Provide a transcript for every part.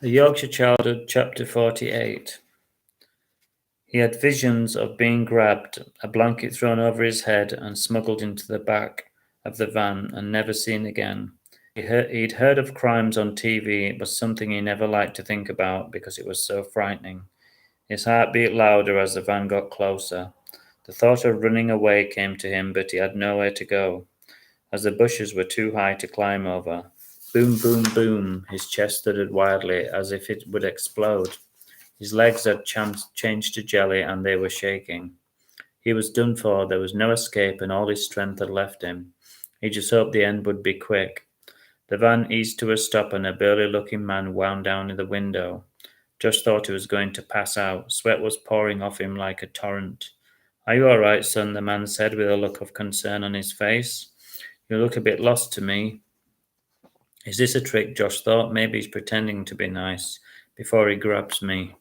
The Yorkshire Childhood, Chapter 48. He had visions of being grabbed, a blanket thrown over his head, and smuggled into the back of the van and never seen again. He'd heard of crimes on TV. It was something he never liked to think about because it was so frightening. His heart beat louder as the van got closer. The thought of running away came to him, but he had nowhere to go, as the bushes were too high to climb over. Boom, boom, boom. His chest stuttered wildly, as if it would explode. His legs had changed to jelly, and they were shaking. He was done for. There was no escape, and all his strength had left him. He just hoped the end would be quick. The van eased to a stop, and a burly-looking man wound down in the window. Josh thought he was going to pass out. Sweat was pouring off him like a torrent. "Are you all right, son?" the man said, with a look of concern on his face. "You look a bit lost to me." "Is this a trick?" Josh thought. "Maybe he's pretending to be nice before he grabs me."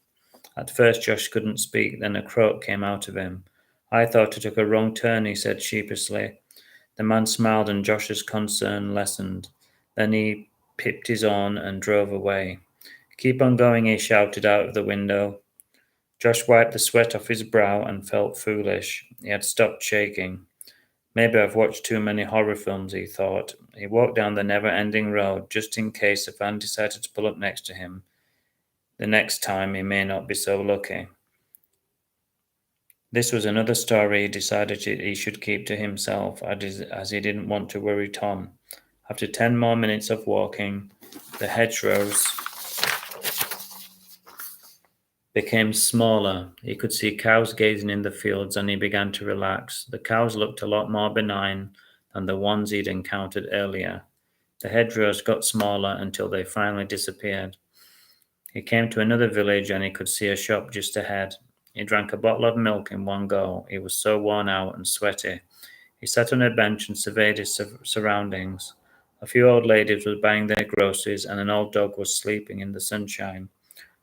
At first Josh couldn't speak, then a croak came out of him. "I thought I took a wrong turn," he said sheepishly. The man smiled and Josh's concern lessened. Then he pipped his horn and drove away. "Keep on going," he shouted out of the window. Josh wiped the sweat off his brow and felt foolish. He had stopped shaking. "Maybe I've watched too many horror films," he thought. He walked down the never-ending road just in case a van decided to pull up next to him. The next time he may not be so lucky. This was another story he decided he should keep to himself, as he didn't want to worry Tom. After 10 more minutes of walking, the hedgerows became smaller. He could see cows grazing in the fields, and he began to relax. The cows looked a lot more benign than the ones he'd encountered earlier. The hedgerows got smaller until they finally disappeared. He came to another village, and he could see a shop just ahead. He drank a bottle of milk in one go. He was so worn out and sweaty. He sat on a bench and surveyed his surroundings. A few old ladies were buying their groceries, and an old dog was sleeping in the sunshine.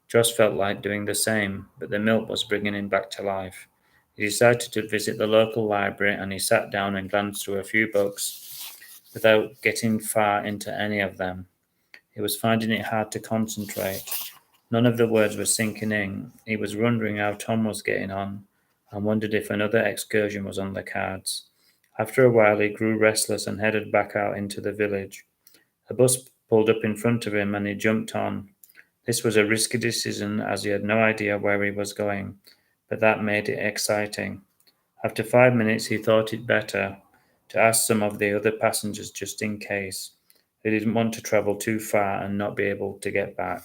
Josh felt like doing the same, but the milk was bringing him back to life. He decided to visit the local library, and he sat down and glanced through a few books without getting far into any of them. He was finding it hard to concentrate. None of the words were sinking in. He was wondering how Tom was getting on, and wondered if another excursion was on the cards. After a while he grew restless and headed back out into the village. A bus pulled up in front of him, and he jumped on. This was a risky decision, as he had no idea where he was going, but that made it exciting. After 5 minutes he thought it better to ask some of the other passengers just in case. He didn't want to travel too far and not be able to get back.